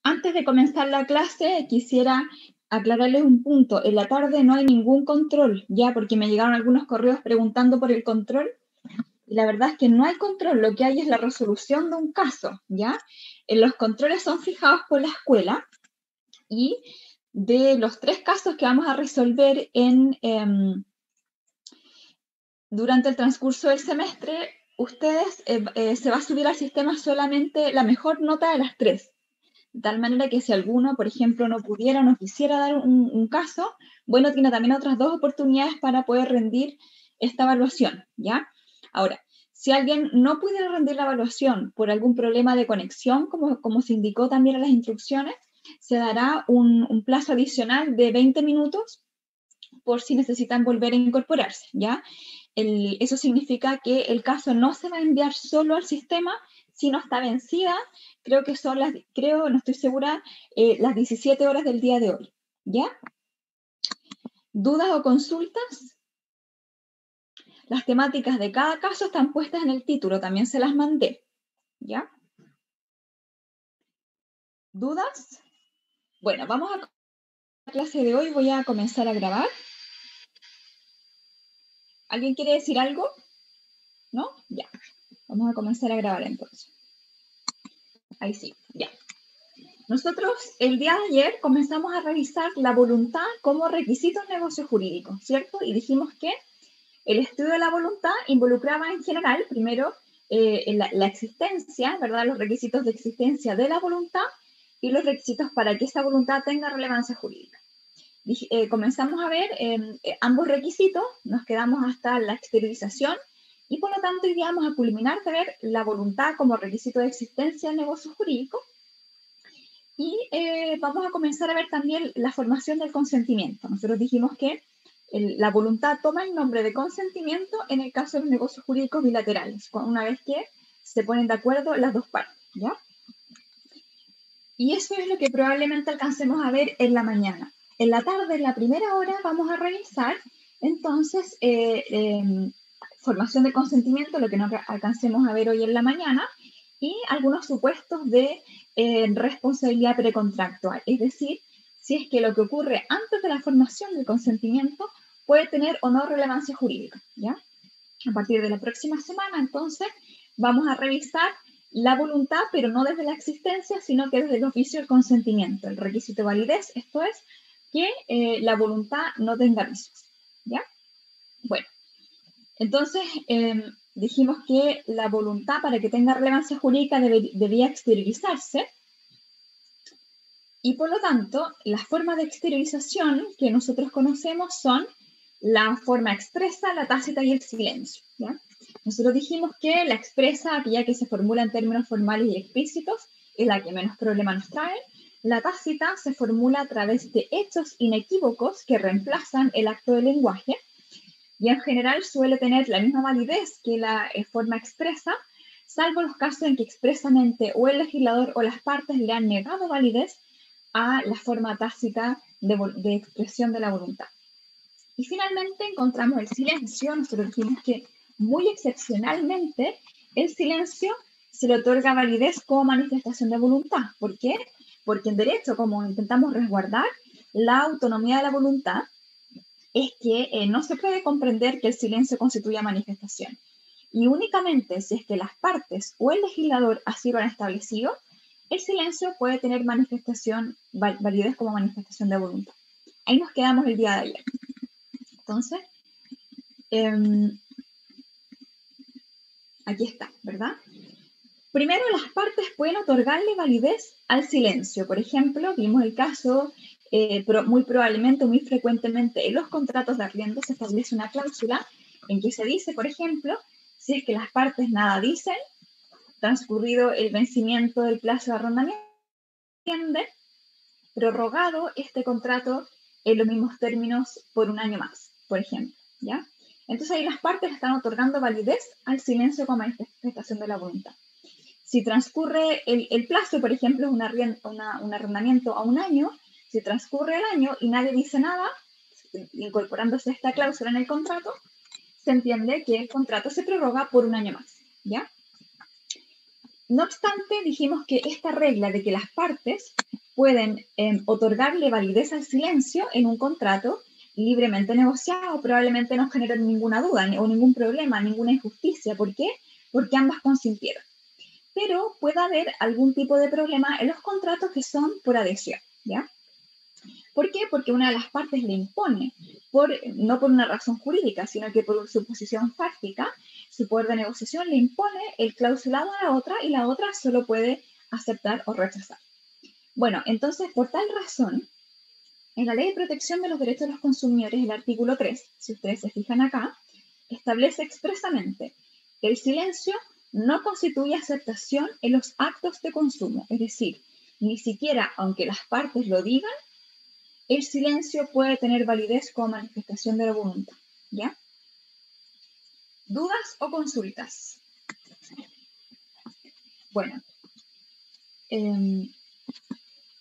Antes de comenzar la clase, quisiera aclararles un punto. En la tarde no hay ningún control, ya, porque me llegaron algunos correos preguntando por el control. Y la verdad es que no hay control, lo que hay es la resolución de un caso, ¿ya? Los controles son fijados por la escuela y de los 3 casos que vamos a resolver durante el transcurso del semestre, ustedes se va a subir al sistema solamente la mejor nota de las 3. De tal manera que si alguno, por ejemplo, no pudiera o no quisiera dar un caso, bueno, tiene también otras 2 oportunidades para poder rendir esta evaluación, ¿ya? Ahora, si alguien no pudiera rendir la evaluación por algún problema de conexión, como se indicó también en las instrucciones, se dará un plazo adicional de 20 minutos por si necesitan volver a incorporarse, ¿ya? Eso significa que el caso no se va a enviar solo al sistema, sino está vencida, creo que son no estoy segura, las 17 horas del día de hoy, ¿ya? ¿Dudas o consultas? Las temáticas de cada caso están puestas en el título, también se las mandé, ¿ya? ¿Dudas? Bueno, vamos a la clase de hoy, voy a comenzar a grabar. ¿Alguien quiere decir algo? ¿No? Ya. Vamos a comenzar a grabar entonces. Ahí sí, ya. Nosotros el día de ayer comenzamos a revisar la voluntad como requisito en negocio jurídico, ¿cierto? Y dijimos que el estudio de la voluntad involucraba en general, primero, la existencia, ¿verdad? Los requisitos de existencia de la voluntad y los requisitos para que esa voluntad tenga relevancia jurídica. Comenzamos a ver ambos requisitos, nos quedamos hasta la exteriorización y por lo tanto hoy día vamos a culminar de ver la voluntad como requisito de existencia en negocio jurídico. Y vamos a comenzar a ver también la formación del consentimiento. Nosotros dijimos que la voluntad toma el nombre de consentimiento en el caso de los negocios jurídicos bilaterales, una vez que se ponen de acuerdo las dos partes, ¿ya? Y eso es lo que probablemente alcancemos a ver en la mañana. En la tarde, en la primera hora, vamos a revisar entonces formación de consentimiento, lo que no alcancemos a ver hoy en la mañana, y algunos supuestos de responsabilidad precontractual, es decir, si es que lo que ocurre antes de la formación del consentimiento puede tener o no relevancia jurídica, ¿ya? A partir de la próxima semana, entonces, vamos a revisar la voluntad, pero no desde la existencia, sino que desde el oficio del consentimiento. El requisito de validez, esto es, que la voluntad no tenga vicios, ¿ya? Bueno, entonces dijimos que la voluntad, para que tenga relevancia jurídica, debía exteriorizarse, y por lo tanto, las formas de exteriorización que nosotros conocemos son la forma expresa, la tácita y el silencio, ¿ya? Nosotros dijimos que la expresa, aquella que se formula en términos formales y explícitos, es la que menos problema nos trae. La tácita se formula a través de hechos inequívocos que reemplazan el acto del lenguaje y en general suele tener la misma validez que la forma expresa, salvo los casos en que expresamente o el legislador o las partes le han negado validez a la forma tácita de expresión de la voluntad. Y finalmente encontramos el silencio. Nosotros dijimos que muy excepcionalmente el silencio se le otorga validez como manifestación de voluntad. ¿Por qué? Porque en derecho, como intentamos resguardar la autonomía de la voluntad, es que no se puede comprender que el silencio constituya manifestación. Y únicamente si es que las partes o el legislador así lo han establecido, el silencio puede tener validez como manifestación de voluntad. Ahí nos quedamos el día de ayer. Entonces, aquí está, ¿verdad? Primero, las partes pueden otorgarle validez al silencio. Por ejemplo, vimos el caso, muy probablemente, muy frecuentemente, en los contratos de arriendo se establece una cláusula en que se dice, por ejemplo, si es que las partes nada dicen, transcurrido el vencimiento del plazo de arrendamiento, prorrogado este contrato en los mismos términos por un año más, por ejemplo, ¿ya? Entonces ahí las partes están otorgando validez al silencio como manifestación de la voluntad. Si transcurre el plazo, por ejemplo, es un arrendamiento a un año, si transcurre el año y nadie dice nada, incorporándose esta cláusula en el contrato, se entiende que el contrato se prorroga por un año más, ¿ya? No obstante, dijimos que esta regla de que las partes pueden otorgarle validez al silencio en un contrato libremente negociado, probablemente no generen ninguna duda o ningún problema, ninguna injusticia. ¿Por qué? Porque ambas consintieron. Pero puede haber algún tipo de problema en los contratos que son por adhesión, ¿ya? ¿Por qué? Porque una de las partes le impone, no por una razón jurídica, sino que por su posición fáctica, su poder de negociación le impone el clausulado a la otra y la otra solo puede aceptar o rechazar. Bueno, entonces, por tal razón, en la Ley de Protección de los Derechos de los Consumidores, el artículo 3, si ustedes se fijan acá, establece expresamente que el silencio no constituye aceptación en los actos de consumo, es decir, ni siquiera aunque las partes lo digan, el silencio puede tener validez como manifestación de la voluntad, ¿ya? ¿Dudas o consultas? Bueno,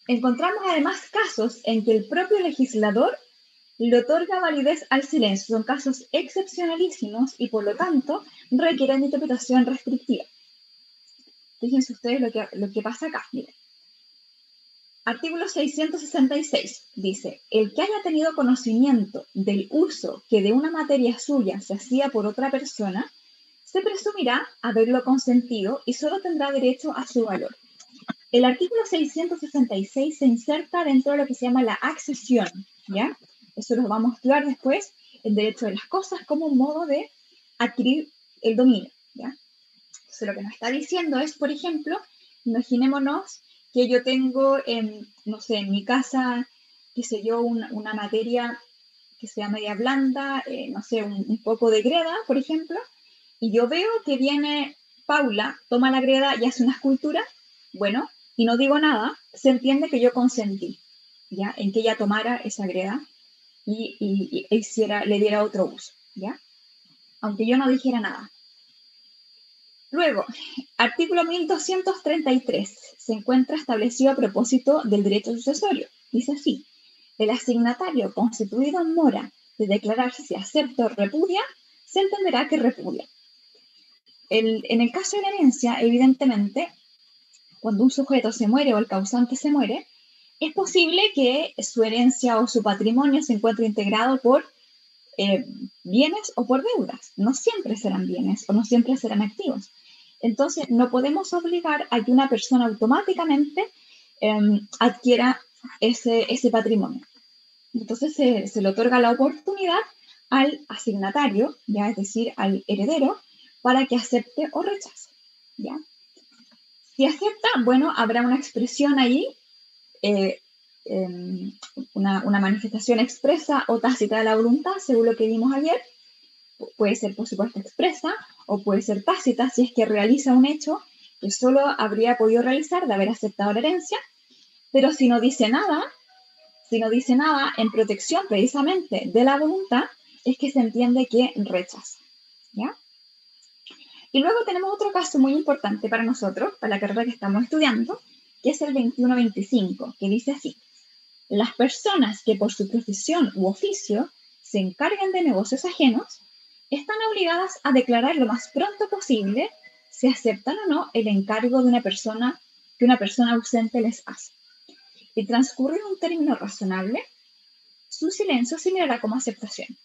encontramos además casos en que el propio legislador le otorga validez al silencio. Son casos excepcionalísimos y por lo tanto requieren de interpretación restrictiva. Fíjense ustedes lo que pasa acá. Miren. Artículo 666 dice, el que haya tenido conocimiento del uso que de una materia suya se hacía por otra persona, se presumirá haberlo consentido y solo tendrá derecho a su valor. El artículo 666 se inserta dentro de lo que se llama la accesión, ¿ya? Eso lo vamos a estudiar después, el derecho de las cosas como un modo de adquirir el dominio, ¿ya? Entonces lo que nos está diciendo es, por ejemplo, imaginémonos que yo tengo, no sé, en mi casa, qué sé yo, una materia que sea media blanda, no sé, un poco de greda, por ejemplo, y yo veo que viene Paula, toma la greda y hace una escultura, bueno, y no digo nada, se entiende que yo consentí, ¿ya? En que ella tomara esa greda y le diera otro uso, ¿ya? Aunque yo no dijera nada. Luego, artículo 1233 se encuentra establecido a propósito del derecho sucesorio. Dice así, el asignatario constituido en mora de declararse si acepta o repudia, se entenderá que repudia. En el caso de la herencia, evidentemente, cuando un sujeto se muere o el causante se muere, es posible que su herencia o su patrimonio se encuentre integrado por bienes o por deudas. No siempre serán bienes o no siempre serán activos. Entonces, no podemos obligar a que una persona automáticamente adquiera ese patrimonio. Entonces, se le otorga la oportunidad al asignatario, ya es decir, al heredero, para que acepte o rechace, ¿ya? Si acepta, bueno, habrá una expresión ahí, una manifestación expresa o tácita de la voluntad, según lo que vimos ayer. Puede ser, por supuesto, expresa o puede ser tácita si es que realiza un hecho que solo habría podido realizar de haber aceptado la herencia, pero si no dice nada en protección precisamente de la voluntad, es que se entiende que rechaza, ¿ya? Y luego tenemos otro caso muy importante para nosotros, para la carrera que estamos estudiando, que es el 2125, que dice así, las personas que por su profesión u oficio se encargan de negocios ajenos, están obligadas a declarar lo más pronto posible si aceptan o no el encargo de una persona que una persona ausente les hace. Y transcurrido un término razonable, su silencio se mirará como aceptación.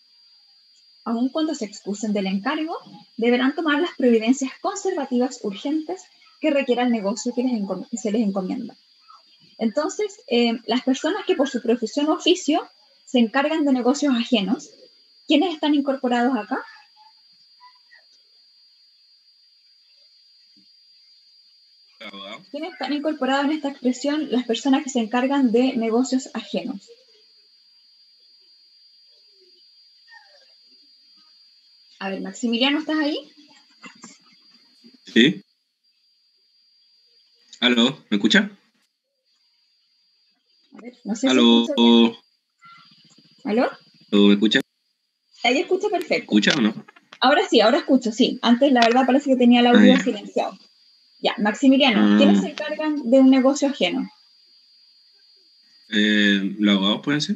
Aun cuando se excusen del encargo, deberán tomar las providencias conservativas urgentes que requiera el negocio que se les encomienda. Entonces, las personas que por su profesión o oficio se encargan de negocios ajenos, ¿quiénes están incorporados acá? ¿Quiénes están incorporados en esta expresión? Las personas que se encargan de negocios ajenos. A ver, Maximiliano, ¿estás ahí? Sí. ¿Aló? ¿Me escucha? A ver, no sé ¿Aló? si escucho bien. ¿Aló? ¿Me escucha? Ahí escucho perfecto. ¿Escucha o no? Ahora sí, ahora escucho, sí. Antes la verdad parece que tenía el audio silenciado. Ya, Maximiliano, ¿quiénes se encargan de un negocio ajeno? ¿Los abogados pueden ser?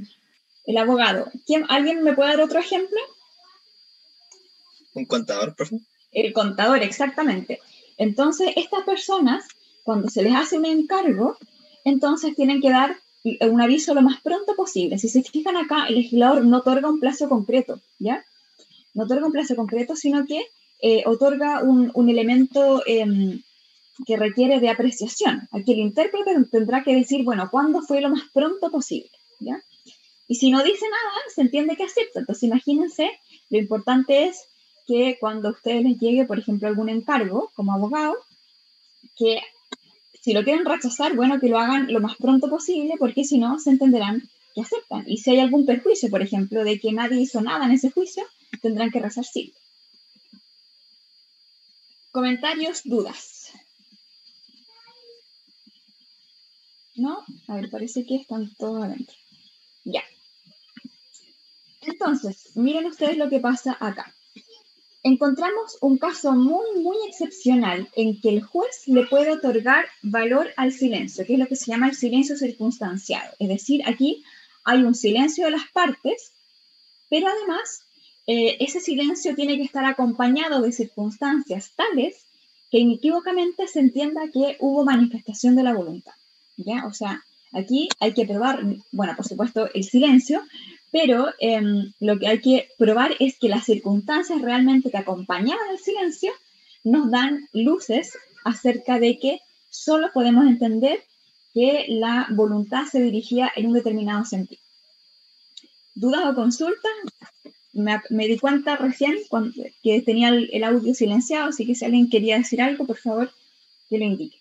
El abogado. ¿Alguien me puede dar otro ejemplo? ¿Un contador, profe? El contador, exactamente. Entonces, estas personas, cuando se les hace un encargo, entonces tienen que dar un aviso lo más pronto posible. Si se fijan acá, el legislador no otorga un plazo concreto, ¿ya? No otorga un plazo concreto, sino que otorga un elemento que requiere de apreciación. Aquí el intérprete tendrá que decir, bueno, ¿cuándo fue lo más pronto posible? ¿Ya? Y si no dice nada, se entiende que acepta. Entonces, imagínense, lo importante es que cuando a ustedes les llegue, por ejemplo, algún encargo como abogado, que si lo quieren rechazar, bueno, que lo hagan lo más pronto posible, porque si no, se entenderán que aceptan. Y si hay algún perjuicio, por ejemplo, de que nadie hizo nada en ese juicio, tendrán que resarcir. Comentarios, dudas. ¿No? A ver, parece que están todos adentro. Ya. Entonces, miren ustedes lo que pasa acá. Encontramos un caso muy excepcional en que el juez le puede otorgar valor al silencio, que es lo que se llama el silencio circunstanciado. Es decir, aquí hay un silencio de las partes, pero además ese silencio tiene que estar acompañado de circunstancias tales que inequívocamente se entienda que hubo manifestación de la voluntad, ¿ya? O sea, aquí hay que probar, bueno, por supuesto, el silencio, pero lo que hay que probar es que las circunstancias realmente que acompañaban el silencio nos dan luces acerca de que solo podemos entender que la voluntad se dirigía en un determinado sentido. ¿Dudas o consultas? Me di cuenta recién que tenía el audio silenciado, así que si alguien quería decir algo, por favor, que lo indique.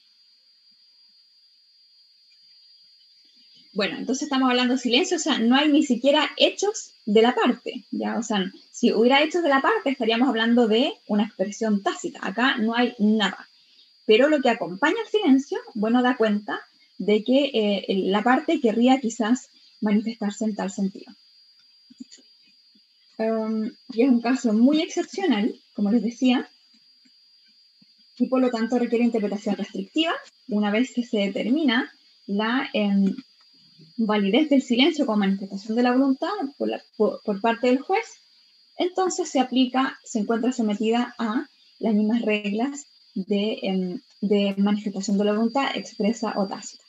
Bueno, entonces estamos hablando de silencio, o sea, no hay ni siquiera hechos de la parte, ¿ya? O sea, si hubiera hechos de la parte, estaríamos hablando de una expresión tácita. Acá no hay nada. Pero lo que acompaña el silencio, bueno, da cuenta de que la parte querría quizás manifestarse en tal sentido. Y es un caso muy excepcional, como les decía, y por lo tanto requiere interpretación restrictiva. Una vez que se determina la validez del silencio como manifestación de la voluntad por parte del juez, entonces se encuentra sometida a las mismas reglas de manifestación de la voluntad expresa o tácita.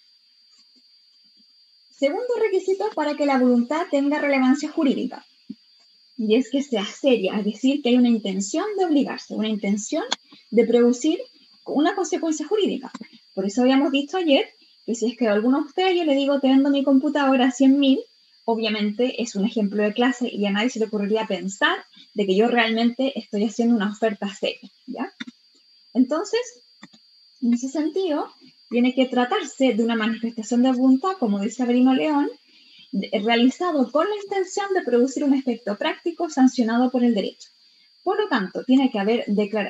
Segundo requisito para que la voluntad tenga relevancia jurídica, y es que sea seria, es decir, que hay una intención de obligarse, una intención de producir una consecuencia jurídica. Por eso habíamos dicho ayer que si es que a alguno de ustedes yo le digo te vendo mi computadora a 100.000, obviamente es un ejemplo de clase y a nadie se le ocurriría pensar de que yo realmente estoy haciendo una oferta seria, ¿ya? Entonces, en ese sentido, tiene que tratarse de una manifestación de voluntad, como dice Avelino León, realizado con la intención de producir un efecto práctico sancionado por el derecho. Por lo tanto, tiene que haber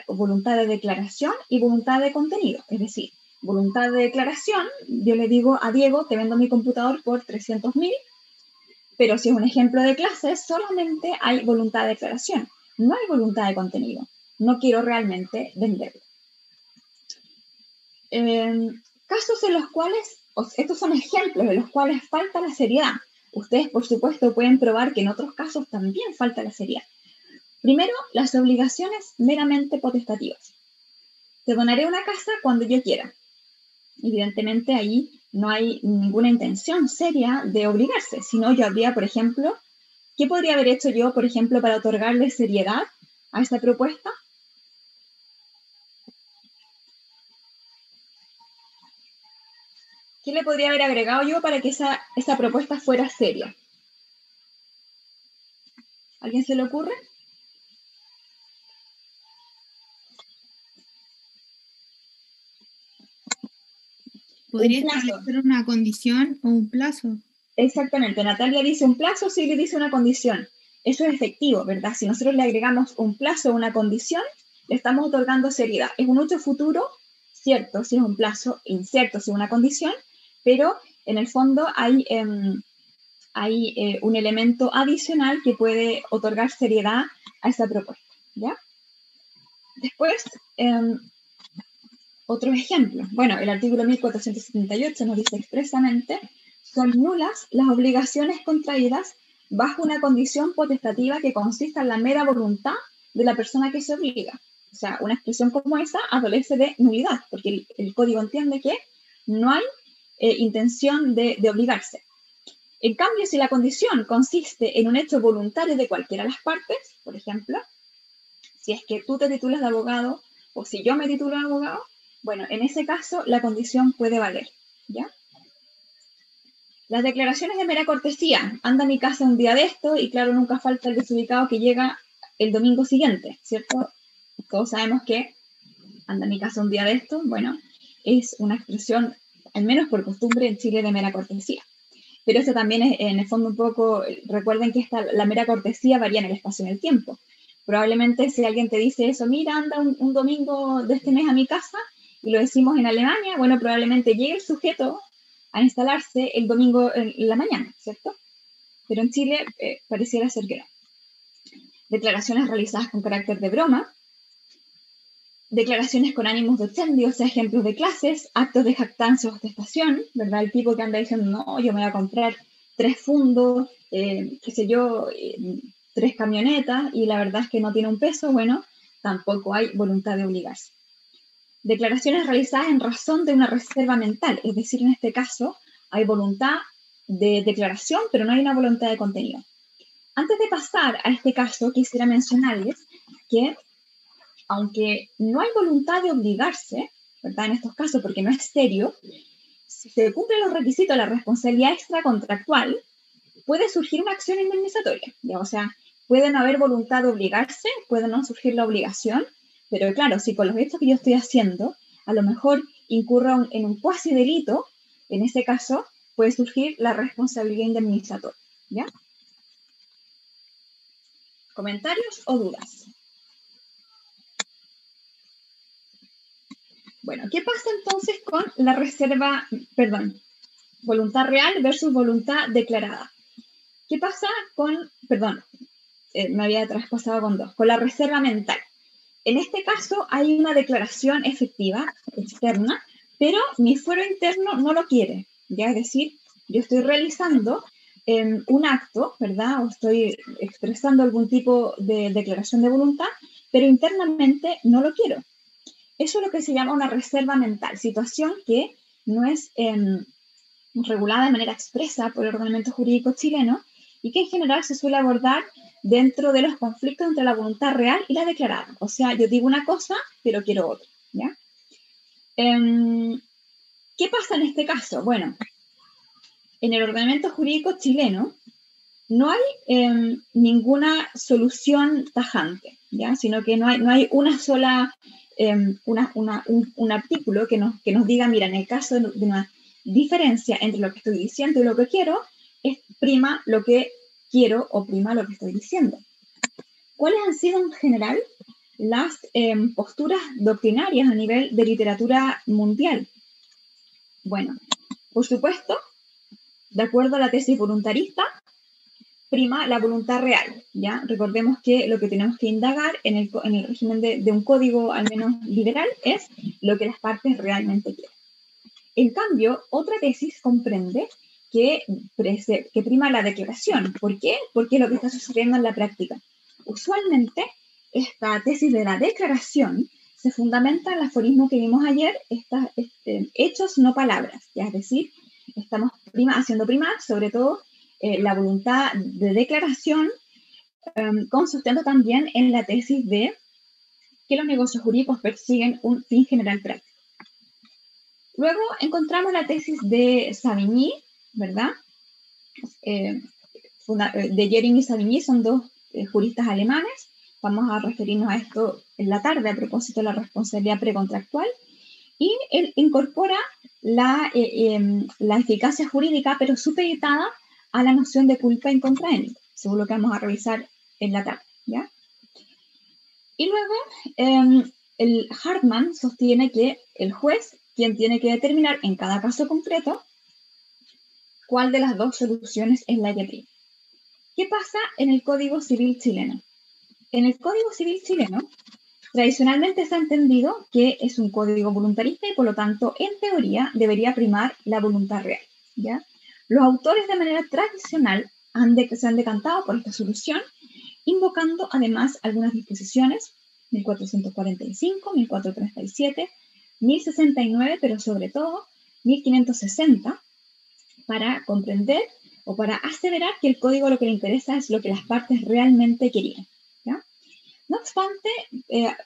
voluntad de declaración y voluntad de contenido. Es decir, voluntad de declaración, yo le digo a Diego, te vendo mi computador por 300.000, pero si es un ejemplo de clase, solamente hay voluntad de declaración, no hay voluntad de contenido. No quiero realmente venderlo. Casos en los cuales, estos son ejemplos en los cuales falta la seriedad. Ustedes, por supuesto, pueden probar que en otros casos también falta la seriedad. Primero, las obligaciones meramente potestativas. Te donaré una casa cuando yo quiera. Evidentemente, ahí no hay ninguna intención seria de obligarse, sino yo habría, por ejemplo, ¿qué podría haber hecho yo, por ejemplo, para otorgarle seriedad a esta propuesta? ¿Qué le podría haber agregado yo para que esa propuesta fuera seria? ¿Alguien se le ocurre? ¿Podría establecer una condición o un plazo? Exactamente. Natalia dice un plazo, sí le dice una condición. Eso es efectivo, ¿verdad? Si nosotros le agregamos un plazo o una condición, le estamos otorgando seriedad. Es un hecho futuro, cierto, si es un plazo, incierto si es una condición, pero en el fondo hay un elemento adicional que puede otorgar seriedad a esa propuesta, ¿ya? Después, otros ejemplos. Bueno, el artículo 1478 nos dice expresamente, son nulas las obligaciones contraídas bajo una condición potestativa que consista en la mera voluntad de la persona que se obliga. O sea, una expresión como esa adolece de nulidad, porque el código entiende que no hay intención de obligarse. En cambio, si la condición consiste en un hecho voluntario de cualquiera de las partes, por ejemplo, si es que tú te titulas de abogado o si yo me titulo de abogado, bueno, en ese caso la condición puede valer, ¿ya? Las declaraciones de mera cortesía. Anda a mi casa un día de esto y claro, nunca falta el desubicado que llega el domingo siguiente, ¿cierto? Todos sabemos que anda a mi casa un día de esto, bueno, es una expresión, al menos por costumbre en Chile, de mera cortesía. Pero esto también es, en el fondo, un poco, recuerden que la mera cortesía varía en el espacio y en el tiempo. Probablemente si alguien te dice eso, mira, anda un domingo de este mes a mi casa, y lo decimos en Alemania, bueno, probablemente llegue el sujeto a instalarse el domingo en la mañana, ¿cierto? Pero en Chile pareciera ser que no. Declaraciones realizadas con carácter de broma, declaraciones con ánimos de ofendio, o sea, ejemplos de clases, actos de jactancia o ostentación, ¿verdad? El tipo que anda diciendo, no, yo me voy a comprar 3 fundos, qué sé yo, 3 camionetas, y la verdad es que no tiene un peso, bueno, tampoco hay voluntad de obligarse. Declaraciones realizadas en razón de una reserva mental, es decir, en este caso hay voluntad de declaración, pero no hay una voluntad de contenido. Antes de pasar a este caso, quisiera mencionarles que aunque no hay voluntad de obligarse, ¿verdad? En estos casos, porque no es serio, si se cumplen los requisitos de la responsabilidad extracontractual, puede surgir una acción indemnizatoria, ¿ya? O sea, puede no haber voluntad de obligarse, puede no surgir la obligación, pero claro, si con los hechos que yo estoy haciendo, a lo mejor incurro en un cuasi delito, en ese caso puede surgir la responsabilidad indemnizatoria, ¿ya? ¿Comentarios o dudas? Bueno, ¿qué pasa entonces con la reserva, perdón, voluntad real versus voluntad declarada? ¿Qué pasa con, perdón, me había traspasado con 2, con la reserva mental? En este caso hay una declaración efectiva, externa, pero mi fuero interno no lo quiere, ¿ya? Es decir, yo estoy realizando un acto, ¿verdad? O estoy expresando algún tipo de declaración de voluntad, pero internamente no lo quiero. Eso es lo que se llama una reserva mental, situación que no es regulada de manera expresa por el ordenamiento jurídico chileno y que en general se suele abordar dentro de los conflictos entre la voluntad real y la declarada. O sea, yo digo una cosa, pero quiero otra, ¿ya? ¿Qué pasa en este caso? Bueno, en el ordenamiento jurídico chileno no hay ninguna solución tajante, ¿ya? Sino que no hay una sola, un artículo que nos diga, mira, en el caso de una diferencia entre lo que estoy diciendo y lo que quiero, es prima lo que quiero o prima lo que estoy diciendo. ¿Cuáles han sido en general las posturas doctrinarias a nivel de literatura mundial? Bueno, por supuesto, de acuerdo a la tesis voluntarista, prima la voluntad real, ¿ya? Recordemos que lo que tenemos que indagar en el régimen de un código, al menos liberal, es lo que las partes realmente quieren. En cambio, otra tesis comprende que prima la declaración. ¿Por qué? Porque es lo que está sucediendo en la práctica. Usualmente, esta tesis de la declaración se fundamenta en el aforismo que vimos ayer, hechos, no palabras, ¿ya? Es decir, estamos haciendo primar, sobre todo, la voluntad de declaración, con sustento también en la tesis de que los negocios jurídicos persiguen un fin general práctico. Luego encontramos la tesis de Savigny, ¿verdad? De Jering y Savigny son 2 juristas alemanes. Vamos a referirnos a esto en la tarde a propósito de la responsabilidad precontractual. Y él incorpora la eficacia jurídica, pero supeditada a la noción de culpa incontraénita, según lo que vamos a revisar en la tarde, ¿ya? Y luego, el Hartmann sostiene que el juez, quien tiene que determinar en cada caso concreto cuál de las 2 soluciones es la que prima. ¿Qué pasa en el Código Civil chileno? En el Código Civil chileno, tradicionalmente se ha entendido que es un código voluntarista y, por lo tanto, en teoría, debería primar la voluntad real, ¿ya? Los autores, de manera tradicional, se han decantado por esta solución, invocando además algunas disposiciones, 1445, 1437, 1069, pero sobre todo 1560 para comprender o para aseverar que el código lo que le interesa es lo que las partes realmente querían, ¿ya? No obstante,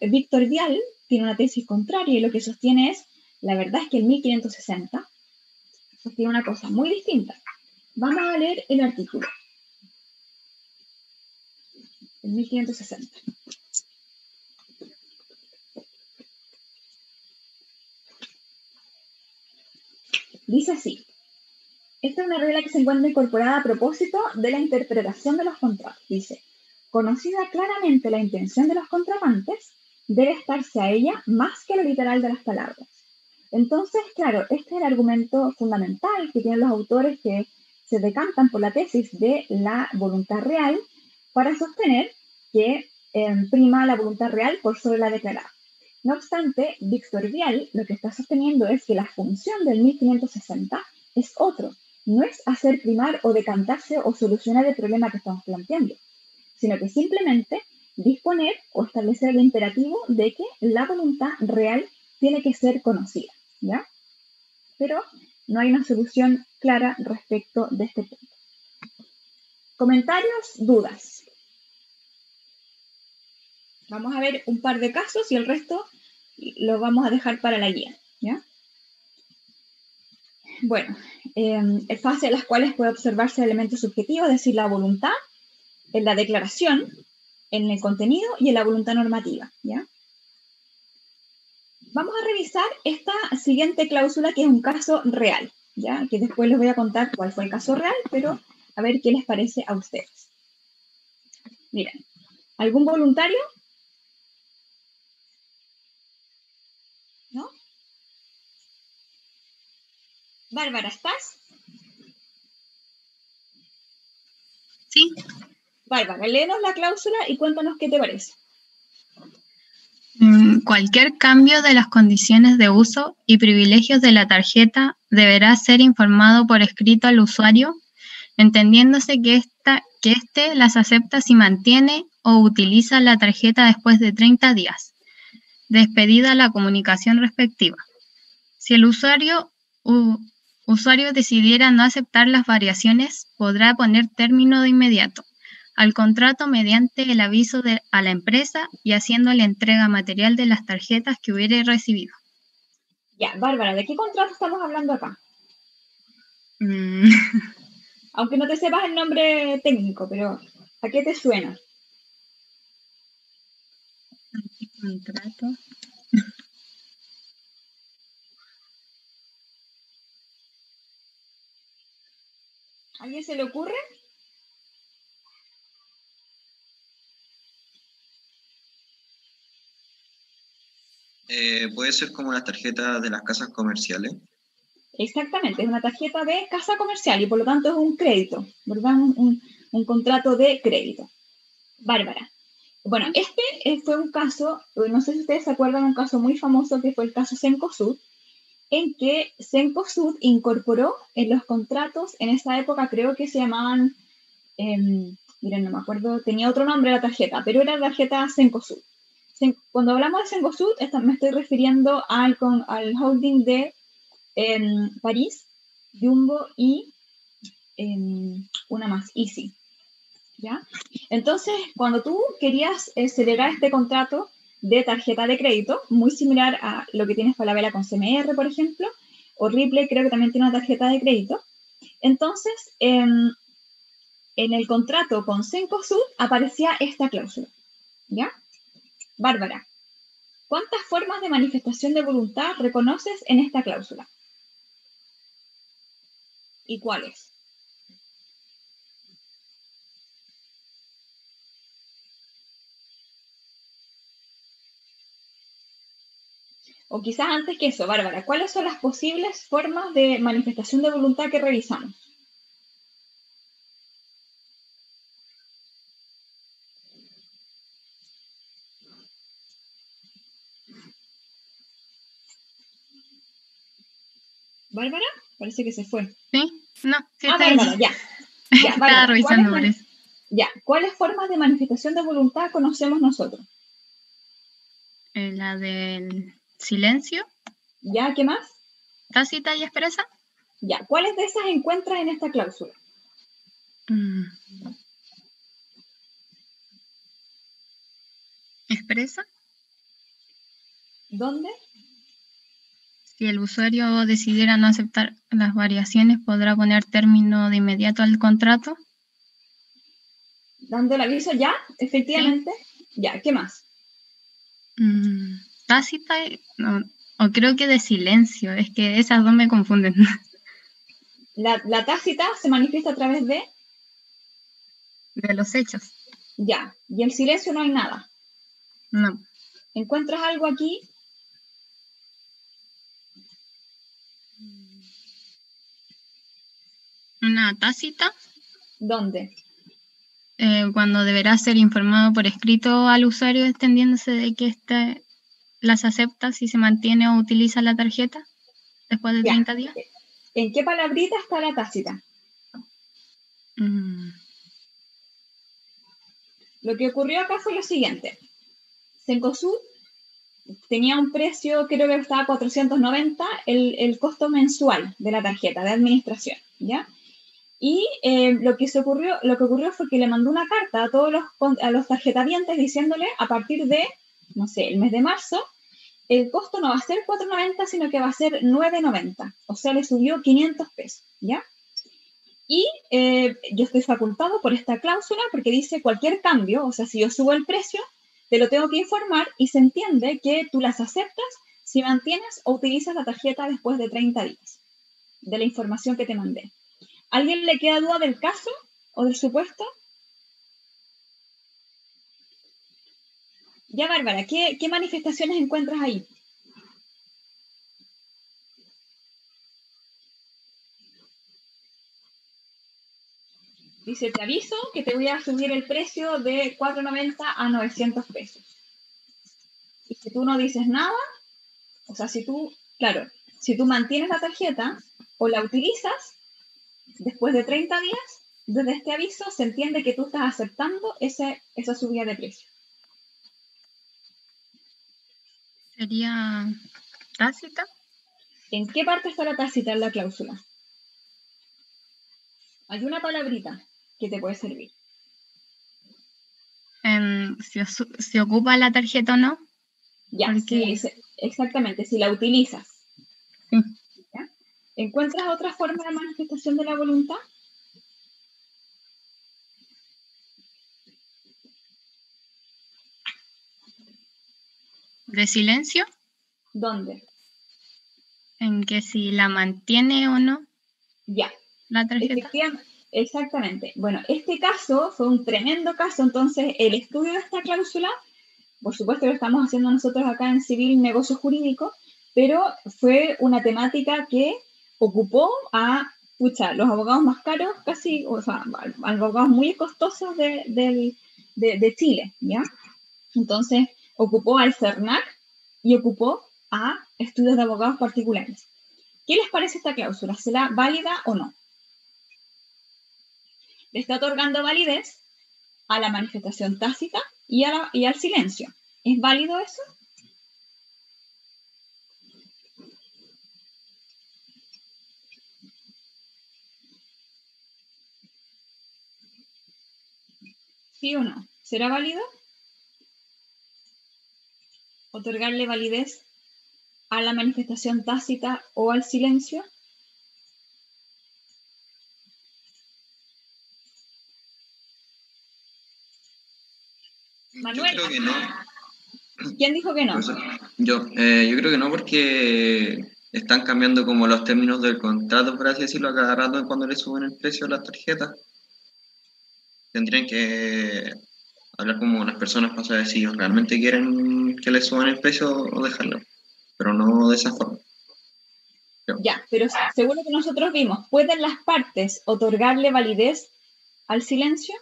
Víctor Vial tiene una tesis contraria y lo que sostiene es, la verdad es que el 1560 sostiene una cosa muy distinta. Vamos a leer el artículo. El 1560. Dice así. Esta es una regla que se encuentra incorporada a propósito de la interpretación de los contratos. Dice, conocida claramente la intención de los contratantes, debe estarse a ella más que lo literal de las palabras. Entonces, claro, este es el argumento fundamental que tienen los autores que se decantan por la tesis de la voluntad real para sostener que prima la voluntad real por sobre la declarada. No obstante, Víctor Vial lo que está sosteniendo es que la función del 1560 es otro. No es hacer primar o decantarse o solucionar el problema que estamos planteando, sino que simplemente disponer o establecer el imperativo de que la voluntad real tiene que ser conocida, ¿ya? Pero no hay una solución clara respecto de este punto. ¿Comentarios? ¿Dudas? Vamos a ver un par de casos y el resto lo vamos a dejar para la guía, ¿ya? Bueno, fases en las cuales puede observarse el elemento subjetivo, es decir, la voluntad, en la declaración, en el contenido y en la voluntad normativa, ¿ya? Vamos a revisar esta siguiente cláusula que es un caso real, ¿ya? Que después les voy a contar cuál fue el caso real, pero a ver qué les parece a ustedes. Miren, ¿algún voluntario? ¿No? Bárbara, ¿estás? Sí. Bárbara, léenos la cláusula y cuéntanos qué te parece. Cualquier cambio de las condiciones de uso y privilegios de la tarjeta deberá ser informado por escrito al usuario, entendiéndose que éste las acepta si mantiene o utiliza la tarjeta después de 30 días, despedida la comunicación respectiva. Si el usuario decidiera no aceptar las variaciones, podrá poner término de inmediato al contrato mediante el aviso a la empresa y haciéndole entrega material de las tarjetas que hubiere recibido. Ya, Bárbara, ¿de qué contrato estamos hablando acá? Aunque no te sepas el nombre técnico, pero ¿a qué te suena? ¿Qué contrato? ¿A alguien se le ocurre? Puede ser como las tarjetas de las casas comerciales. Exactamente, es una tarjeta de casa comercial y por lo tanto es un crédito, ¿verdad? Un contrato de crédito. Bárbara. Bueno, este fue un caso, no sé si ustedes se acuerdan, un caso muy famoso que fue el caso Cencosud, en que Cencosud incorporó en los contratos, en esa época creo que se llamaban, miren, no me acuerdo, tenía otro nombre la tarjeta, pero era la tarjeta Cencosud. Cuando hablamos de Cencosud, me estoy refiriendo al holding de París, Jumbo y una más, Easy, ¿ya? Entonces, cuando tú querías celebrar este contrato de tarjeta de crédito, muy similar a lo que tienes Falabella con CMR, por ejemplo, o Ripley creo que también tiene una tarjeta de crédito, entonces, en el contrato con Cencosud aparecía esta cláusula, ¿ya? Bárbara, ¿cuántas formas de manifestación de voluntad reconoces en esta cláusula? ¿Y cuáles? O quizás antes que eso, Bárbara, ¿cuáles son las posibles formas de manifestación de voluntad que revisamos? ¿Bárbara? Parece que se fue. ¿Sí? No, sí está Bárbara, ahí. ya. Estaba revisando por eso. Ya, ¿cuáles formas de manifestación de voluntad conocemos nosotros? La del silencio. ¿Ya? ¿Qué más? tácita y expresa. Ya, ¿cuáles de esas encuentras en esta cláusula? Expresa. ¿Dónde? Si el usuario decidiera no aceptar las variaciones, podrá poner término de inmediato al contrato. ¿Dando el aviso ya? Efectivamente. Sí. Ya, ¿qué más? Tácita, no, o creo que de silencio, es que esas dos me confunden. La tácita se manifiesta a través de los hechos. Ya, y el silencio no hay nada. No. ¿Encuentras algo aquí? Una tácita. ¿Dónde? Cuando deberá ser informado por escrito al usuario, extendiéndose de que éste las acepta si se mantiene o utiliza la tarjeta después de 30 días. ¿En qué palabrita está la tácita? Lo que ocurrió acá fue lo siguiente. Cencosud tenía un precio, creo que estaba 490, el costo mensual de la tarjeta de administración, ¿ya? Y lo que ocurrió fue que le mandó una carta a los tarjetavientes diciéndole a partir de, no sé, el mes de marzo, el costo no va a ser 4.90, sino que va a ser 9.90. O sea, le subió 500 pesos, ¿ya? Y yo estoy facultado por esta cláusula porque dice cualquier cambio, o sea, si yo subo el precio, te lo tengo que informar y se entiende que tú las aceptas si mantienes o utilizas la tarjeta después de 30 días de la información que te mandé. ¿Alguien le queda duda del caso o del supuesto? Ya, Bárbara, ¿qué manifestaciones encuentras ahí? Dice, te aviso que te voy a subir el precio de 4.90 a 900 pesos. Y si tú no dices nada, o sea, si tú mantienes la tarjeta o la utilizas, después de 30 días, desde este aviso se entiende que tú estás aceptando esa subida de precio. ¿Sería tácita? ¿En qué parte está la tácita en la cláusula? Hay una palabrita que te puede servir. Si ocupa la tarjeta o no. Ya, porque... sí, exactamente, si la utilizas. Sí. ¿Ya? ¿Encuentras otra forma de manifestación de la voluntad? ¿De silencio? ¿Dónde? En que si la mantiene o no. Ya. La tarjeta. Exactamente. Bueno, este caso fue un tremendo caso, entonces el estudio de esta cláusula, por supuesto lo estamos haciendo nosotros acá en Civil Negocio Jurídico, pero fue una temática que ocupó a los abogados más caros, casi, o sea, abogados muy costosos de Chile, ¿ya? Entonces, ocupó al CERNAC y ocupó a estudios de abogados particulares. ¿Qué les parece esta cláusula? ¿Será válida o no? Le está otorgando validez a la manifestación tácita y al silencio. ¿Es válido eso? ¿Sí o no? ¿Será válido otorgarle validez a la manifestación tácita o al silencio? Manuel. Yo creo que no. ¿Quién dijo que no? Yo creo que no, porque están cambiando como los términos del contrato, por así decirlo, a cada rato cuando le suben el precio a las tarjetas. Tendrían que hablar como las personas para saber si realmente quieren que les suban el precio o dejarlo, pero no de esa forma. Ya, pero seguro que nosotros vimos, ¿pueden las partes otorgarle validez al silencio?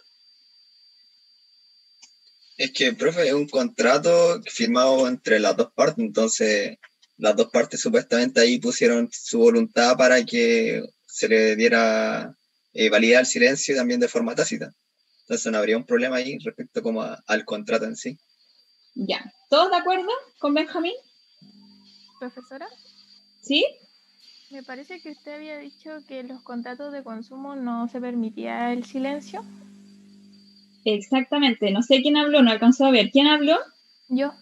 Es que, profe, es un contrato firmado entre las dos partes, entonces las dos partes supuestamente ahí pusieron su voluntad para que se le diera validez al silencio y también de forma tácita. Entonces no habría un problema ahí respecto como al contrato en sí. Ya, ¿todos de acuerdo con Benjamín? ¿Profesora? ¿Sí? Me parece que usted había dicho que en los contratos de consumo no se permitía el silencio. Exactamente, no sé quién habló, no alcanzó a ver. ¿Quién habló? Yo,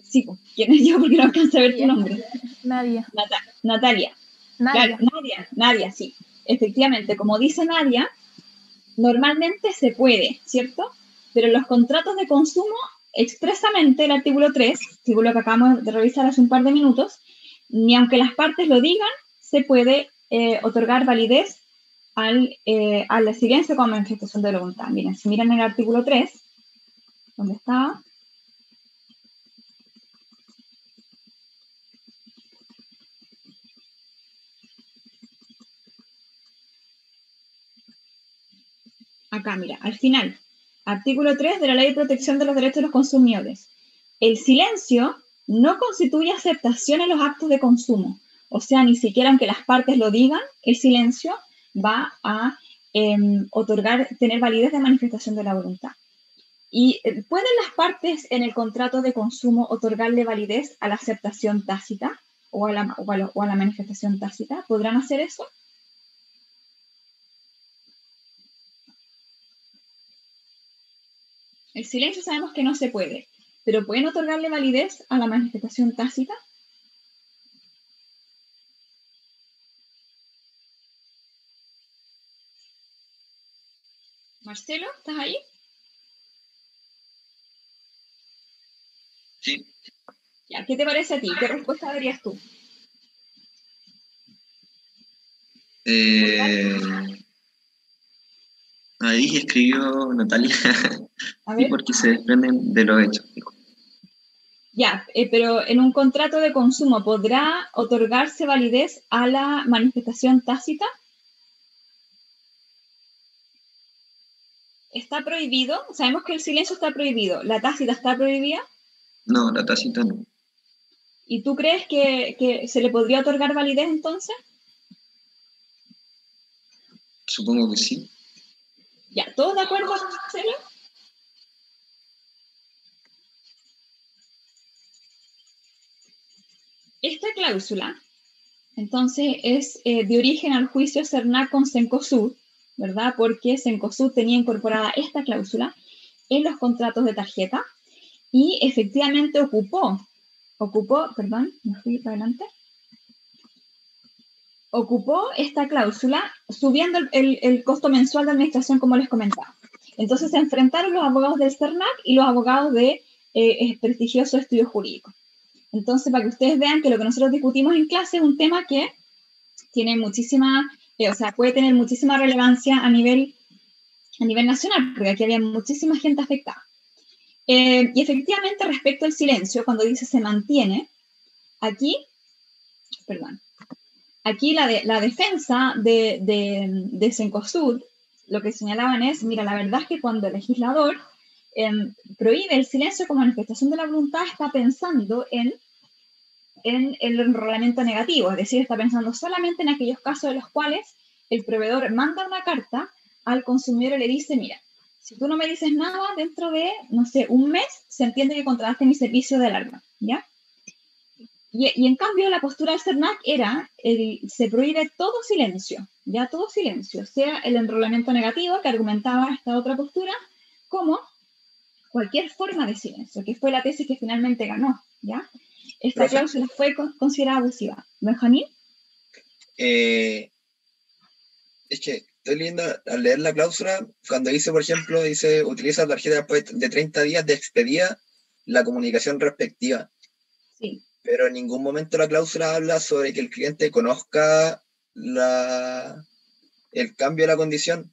Sí, pues, ¿quién es yo? Porque no alcanzo a ver tu Nadia. nombre. Nadia. Natalia. Claro, Nadia. Nadia, sí. Efectivamente, como dice Nadia, normalmente se puede, ¿cierto? Pero en los contratos de consumo, expresamente el artículo 3, artículo que acabamos de revisar hace un par de minutos, ni aunque las partes lo digan, se puede otorgar validez al silencio como manifestación de voluntad. Miren, si miran el artículo 3, ¿dónde está? Acá, mira, al final, artículo 3 de la Ley de Protección de los Derechos de los Consumidores. El silencio no constituye aceptación en los actos de consumo. O sea, ni siquiera aunque las partes lo digan, el silencio va a tener validez de manifestación de la voluntad. ¿Y pueden las partes en el contrato de consumo otorgarle validez a la aceptación tácita o a la manifestación tácita? ¿Podrán hacer eso? El silencio sabemos que no se puede, pero ¿pueden otorgarle validez a la manifestación tácita? Marcelo, ¿estás ahí? Sí. Ya, ¿qué te parece a ti? ¿Qué respuesta darías tú? Ahí escribió Natalia. A Sí, ver. porque se desprenden de los hechos. Ya, pero en un contrato de consumo, ¿podrá otorgarse validez a la manifestación tácita? ¿Está prohibido? Sabemos que el silencio está prohibido. ¿La tácita está prohibida? No, la tácita no. ¿Y tú crees que se le podría otorgar validez entonces? Supongo que sí. Ya, ¿todos de acuerdo, Marcelo? Esta cláusula, entonces, es de origen al juicio Cernac con Cencosud, ¿verdad? Porque Cencosud tenía incorporada esta cláusula en los contratos de tarjeta y efectivamente ocupó, perdón, me fui para adelante, ocupó esta cláusula subiendo el costo mensual de administración, como les comentaba. Entonces se enfrentaron los abogados del Cernac y los abogados de prestigioso estudio jurídico. Entonces, para que ustedes vean que lo que nosotros discutimos en clase es un tema que tiene muchísima, puede tener muchísima relevancia a nivel nacional, porque aquí había muchísima gente afectada. Y efectivamente, respecto al silencio, cuando dice se mantiene, aquí la defensa de Cencosud, lo que señalaban es, mira, la verdad es que cuando el legislador prohíbe el silencio como manifestación de la voluntad, está pensando en el enrolamiento negativo, es decir, está pensando solamente en aquellos casos en los cuales el proveedor manda una carta al consumidor y le dice, mira, si tú no me dices nada dentro de, no sé, un mes, se entiende que contrataste mi servicio de alarma, ¿ya? Y en cambio la postura del Cernac era, se prohíbe todo silencio, ya todo silencio, sea el enrolamiento negativo que argumentaba esta otra postura, como cualquier forma de silencio, que fue la tesis que finalmente ganó, ¿ya? Esta cláusula fue considerada abusiva. ¿Benjamín? Es que estoy leyendo, al leer la cláusula, cuando dice, por ejemplo, dice, utiliza tarjeta después de 30 días de expedida la comunicación respectiva. Sí. Pero en ningún momento la cláusula habla sobre que el cliente conozca el cambio de la condición.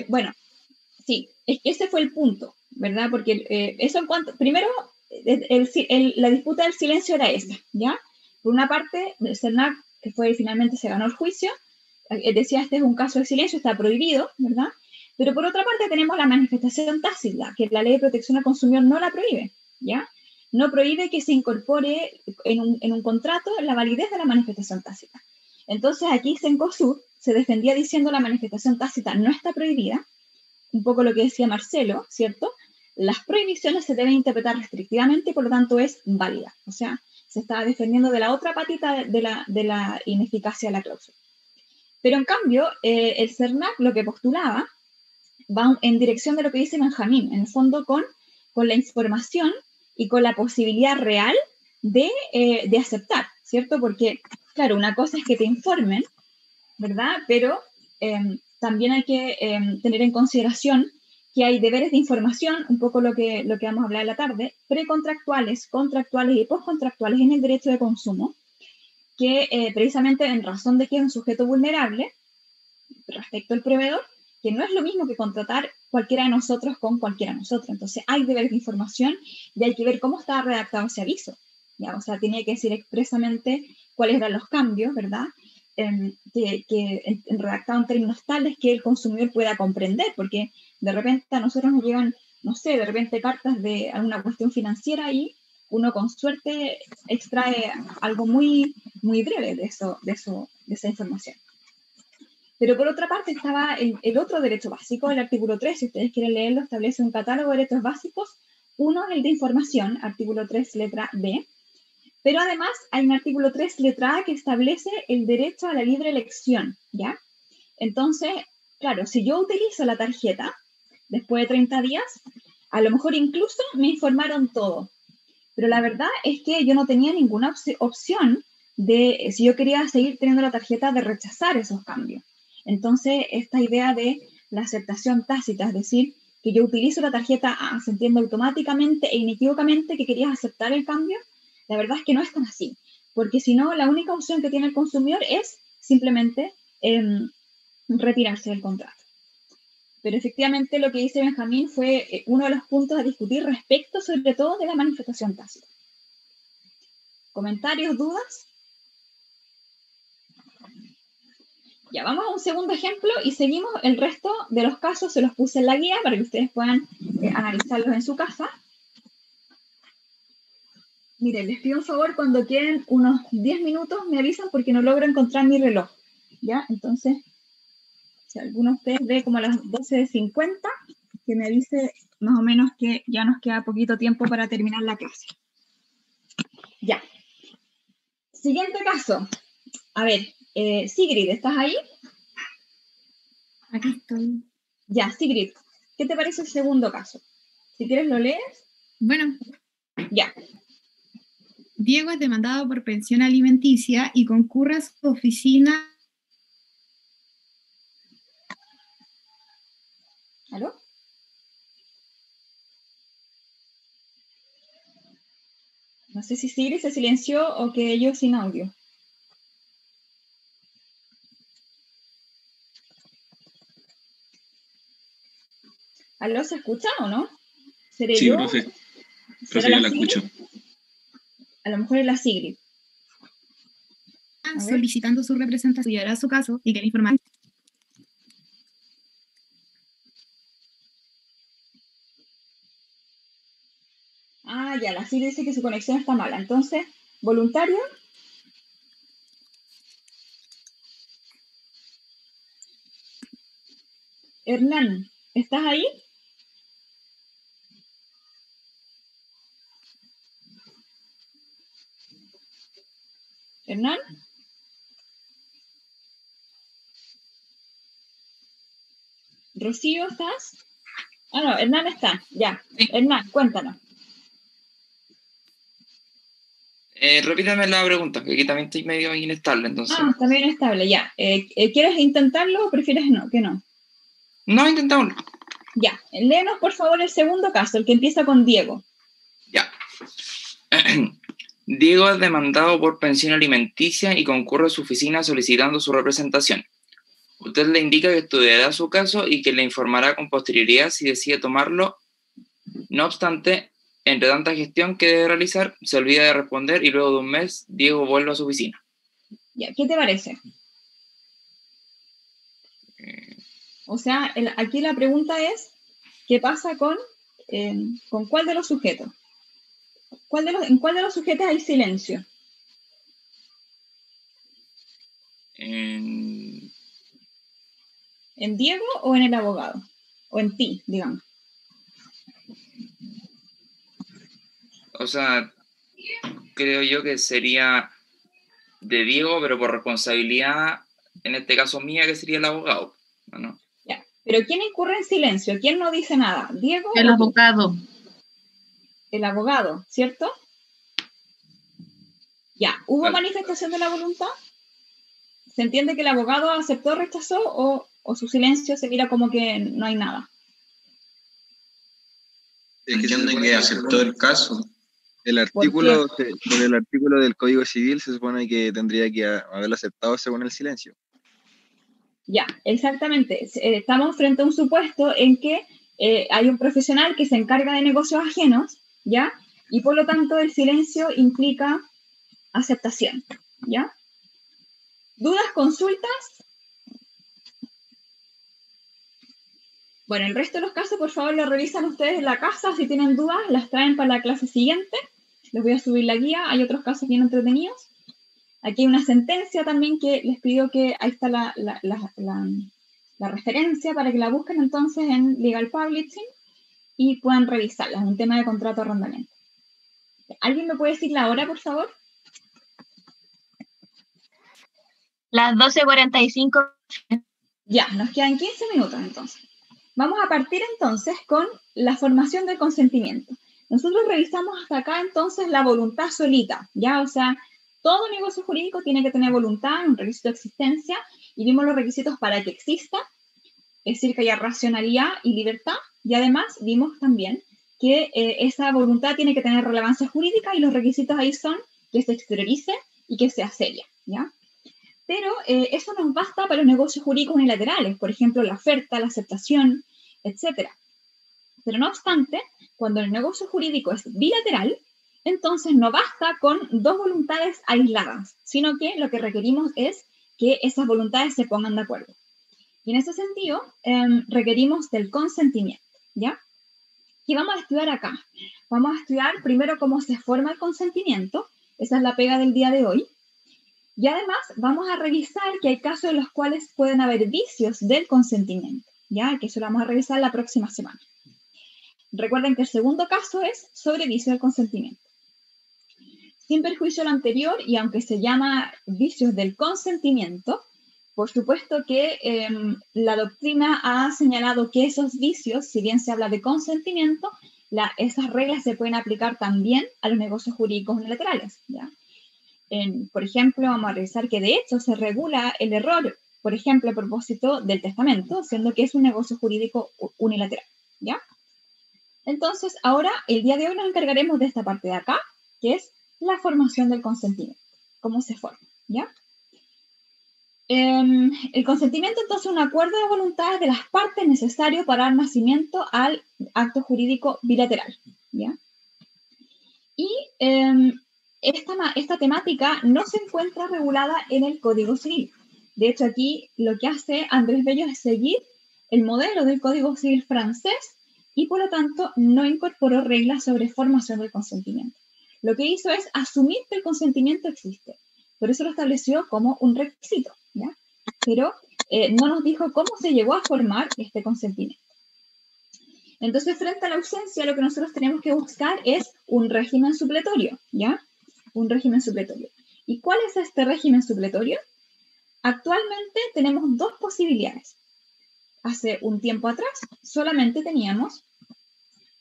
Bueno, sí, ese fue el punto, ¿verdad? Porque eso en cuanto, primero, la disputa del silencio era esa, ¿ya? Por una parte, el Cernac, que fue finalmente se ganó el juicio, decía, este es un caso de silencio, está prohibido, ¿verdad? Pero por otra parte tenemos la manifestación tácita, que la Ley de Protección al Consumidor no la prohíbe, ¿ya? No prohíbe que se incorpore en un contrato la validez de la manifestación tácita. Entonces aquí Cencosud se defendía diciendo la manifestación tácita no está prohibida, un poco lo que decía Marcelo, ¿cierto? Las prohibiciones se deben interpretar restrictivamente y por lo tanto es válida. O sea, se estaba defendiendo de la otra patita de la ineficacia de la cláusula. Pero en cambio, el CERNAC lo que postulaba va en dirección de lo que dice Benjamín, en el fondo con la información y con la posibilidad real de aceptar, ¿cierto? Porque, claro, una cosa es que te informen, ¿verdad? Pero también hay que tener en consideración que hay deberes de información, un poco lo que vamos a hablar en la tarde, precontractuales, contractuales y postcontractuales en el derecho de consumo, que precisamente en razón de que es un sujeto vulnerable respecto al proveedor, que no es lo mismo que contratar cualquiera de nosotros con cualquiera de nosotros. Entonces hay deberes de información y hay que ver cómo está redactado ese aviso. ¿Ya? O sea, tenía que decir expresamente cuáles eran los cambios, ¿verdad? Redactado en términos tales que el consumidor pueda comprender, porque de repente a nosotros nos llegan, no sé, de repente cartas de alguna cuestión financiera y uno con suerte extrae algo muy, muy breve de esa información. Pero por otra parte estaba el otro derecho básico, el artículo 3, si ustedes quieren leerlo, establece un catálogo de derechos básicos. Uno es el de información, artículo 3, letra B, pero además hay un artículo 3, letra A, que establece el derecho a la libre elección, ¿ya? Entonces, claro, si yo utilizo la tarjeta, después de 30 días, a lo mejor incluso me informaron todo, pero la verdad es que yo no tenía ninguna opción de, si yo quería seguir teniendo la tarjeta, de rechazar esos cambios. Entonces, esta idea de la aceptación tácita, es decir, que yo utilizo la tarjeta, se entiende automáticamente e inequívocamente que querías aceptar el cambio, la verdad es que no es tan así, porque si no, la única opción que tiene el consumidor es simplemente retirarse del contrato. Pero efectivamente lo que dice Benjamín fue uno de los puntos a discutir respecto, sobre todo, de la manifestación tácita. ¿Comentarios, dudas? Ya, vamos a un segundo ejemplo y seguimos el resto de los casos, se los puse en la guía para que ustedes puedan analizarlos en su casa. Miren, les pido un favor, cuando queden unos 10 minutos me avisan porque no logro encontrar mi reloj, ¿ya? Entonces, si alguno de ustedes ve como a las 12:50, que me avise más o menos que ya nos queda poquito tiempo para terminar la clase. Ya. Siguiente caso. A ver, Sigrid, ¿estás ahí? Aquí estoy. Ya, Sigrid, ¿qué te parece el segundo caso? Si quieres lo lees. Bueno. Ya. Diego es demandado por pensión alimenticia y concurre a su oficina. ¿Aló? No sé si Sigrid se silenció o que yo sin audio. ¿Aló, se escucha o no? ¿Seré Sí, yo? profe. ¿Será Profe, ya la Sigrid? escucho. A lo mejor es la Sigrid. Solicitando su representación, estudiará su caso y que le informará. Ah, ya, la Sigrid dice que su conexión está mala. Entonces, ¿voluntario? Hernán, ¿estás ahí? ¿Hernán? ¿Rocío, estás? Ah, no, Hernán está, ya. Sí. Hernán, cuéntanos. Repítame la pregunta, que aquí también estoy medio inestable, entonces. Ah, también estable, ya. ¿Quieres intentarlo o prefieres que no? No, intentémoslo. Ya, léenos por favor el segundo caso, el que empieza con Diego. Ya. Diego es demandado por pensión alimenticia y concurre a su oficina solicitando su representación. Usted le indica que estudiará su caso y que le informará con posterioridad si decide tomarlo. No obstante, entre tanta gestión que debe realizar, se olvida de responder y luego de un mes, Diego vuelve a su oficina. Ya, ¿qué te parece? O sea, aquí la pregunta es, ¿qué pasa con cuál de los sujetos? ¿En cuál de los sujetos hay silencio? ¿En Diego o en el abogado? O en ti, digamos. O sea, creo yo que sería de Diego, pero por responsabilidad, en este caso mía, que sería el abogado, ¿no? Ya. Pero ¿quién incurre en silencio? ¿Quién no dice nada? ¿Diego El o tú? abogado. El abogado, ¿cierto? Ya. ¿Hubo Claro. manifestación de la voluntad? ¿Se entiende que el abogado aceptó, rechazó o su silencio se mira como que no hay nada? Entiendo que aceptó el caso. Por el artículo del Código Civil se supone que tendría que haberlo aceptado según el silencio. Ya, exactamente. Estamos frente a un supuesto en que hay un profesional que se encarga de negocios ajenos, ¿ya? Y por lo tanto el silencio implica aceptación, ¿ya? ¿Dudas, consultas? Bueno, el resto de los casos, por favor, los revisan ustedes en la casa. Si tienen dudas, las traen para la clase siguiente. Les voy a subir la guía. Hay otros casos bien entretenidos. Aquí hay una sentencia también que les pido que... Ahí está la referencia para que la busquen entonces en Legal Publishing y puedan revisarla. Es un tema de contrato de arrendamiento. ¿Alguien me puede decir la hora, por favor? Las 12:45. Ya, nos quedan 15 minutos entonces. Vamos a partir entonces con la formación del consentimiento. Nosotros revisamos hasta acá entonces la voluntad solita, ¿ya? O sea, todo negocio jurídico tiene que tener voluntad, un requisito de existencia, y vimos los requisitos para que exista, es decir, que haya racionalidad y libertad, y además vimos también que esa voluntad tiene que tener relevancia jurídica, y los requisitos ahí son que se exteriorice y que sea seria, ¿ya? Pero eso nos basta para los negocios jurídicos unilaterales, por ejemplo, la oferta, la aceptación, etc. Pero no obstante, cuando el negocio jurídico es bilateral, entonces no basta con dos voluntades aisladas, sino que lo que requerimos es que esas voluntades se pongan de acuerdo. Y en ese sentido, requerimos del consentimiento, ¿ya? ¿Qué vamos a estudiar acá? Vamos a estudiar primero cómo se forma el consentimiento, esa es la pega del día de hoy. Y además vamos a revisar que hay casos en los cuales pueden haber vicios del consentimiento, ¿ya? Que eso lo vamos a revisar la próxima semana. Recuerden que el segundo caso es sobre vicio del consentimiento. Sin perjuicio de lo anterior, y aunque se llama vicios del consentimiento, por supuesto que la doctrina ha señalado que esos vicios, si bien se habla de consentimiento, esas reglas se pueden aplicar también a los negocios jurídicos unilaterales, ¿ya? Por ejemplo, vamos a revisar que de hecho se regula el error, por ejemplo, a propósito del testamento, siendo que es un negocio jurídico unilateral, ¿ya? Entonces, ahora, el día de hoy nos encargaremos de esta parte de acá, que es la formación del consentimiento, cómo se forma, ¿ya? El consentimiento, entonces, es un acuerdo de voluntades de las partes necesario para dar nacimiento al acto jurídico bilateral, ¿ya? Y esta temática no se encuentra regulada en el Código Civil. De hecho, aquí lo que hace Andrés Bello es seguir el modelo del Código Civil francés y, por lo tanto, no incorporó reglas sobre formación del consentimiento. Lo que hizo es asumir que el consentimiento existe. Por eso lo estableció como un requisito, ¿ya? Pero no nos dijo cómo se llegó a formar este consentimiento. Entonces, frente a la ausencia, lo que nosotros tenemos que buscar es un régimen supletorio, ¿ya? Un régimen supletorio. ¿Y cuál es este régimen supletorio? Actualmente tenemos dos posibilidades. Hace un tiempo atrás solamente teníamos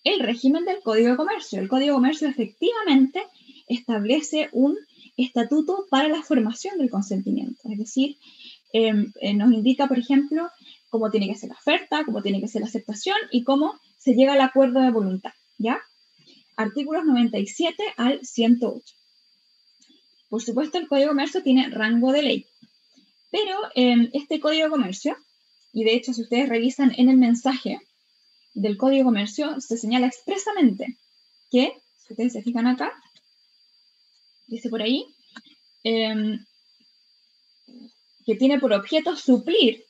el régimen del Código de Comercio. El Código de Comercio efectivamente establece un estatuto para la formación del consentimiento. Es decir, nos indica, por ejemplo, cómo tiene que ser la oferta, cómo tiene que ser la aceptación y cómo se llega al acuerdo de voluntad, ¿ya? Artículos 97 al 108. Por supuesto, el Código de Comercio tiene rango de ley, pero este Código de Comercio, y de hecho si ustedes revisan en el mensaje del Código de Comercio, se señala expresamente que, si ustedes se fijan acá, dice por ahí, que tiene por objeto suplir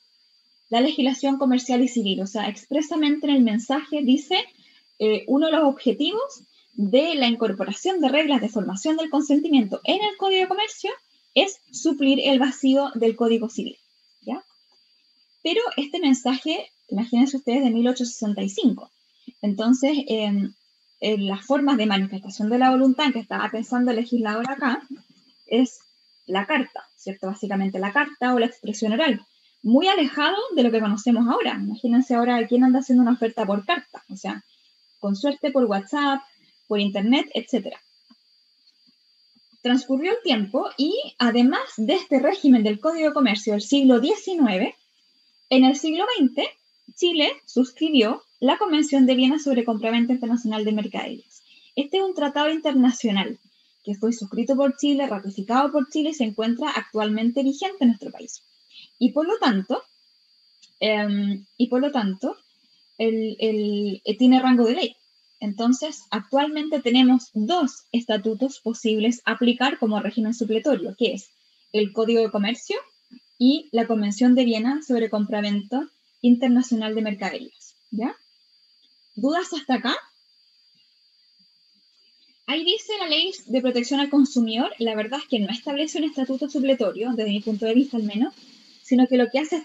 la legislación comercial y civil. O sea, expresamente en el mensaje dice uno de los objetivos de la incorporación de reglas de formación del consentimiento en el Código de Comercio es suplir el vacío del Código Civil, ¿ya? Pero este mensaje, imagínense ustedes, de 1865. Entonces, las formas de manifestación de la voluntad en que estaba pensando el legislador acá es la carta, ¿cierto? Básicamente la carta o la expresión oral, muy alejado de lo que conocemos ahora. Imagínense ahora quién anda haciendo una oferta por carta, o sea, con suerte por WhatsApp, por internet, etc. Transcurrió el tiempo y además de este régimen del Código de Comercio del siglo XIX, en el siglo XX, Chile suscribió la Convención de Viena sobre Compraventa Internacional de Mercaderías. Este es un tratado internacional que fue suscrito por Chile, ratificado por Chile y se encuentra actualmente vigente en nuestro país. Y por lo tanto, tiene rango de ley. Entonces, actualmente tenemos dos estatutos posibles a aplicar como régimen supletorio, que es el Código de Comercio y la Convención de Viena sobre Compraventa Internacional de Mercaderías. ¿Ya? ¿Dudas hasta acá? Ahí dice la Ley de Protección al Consumidor, la verdad es que no establece un estatuto supletorio, desde mi punto de vista al menos, sino que lo que hace es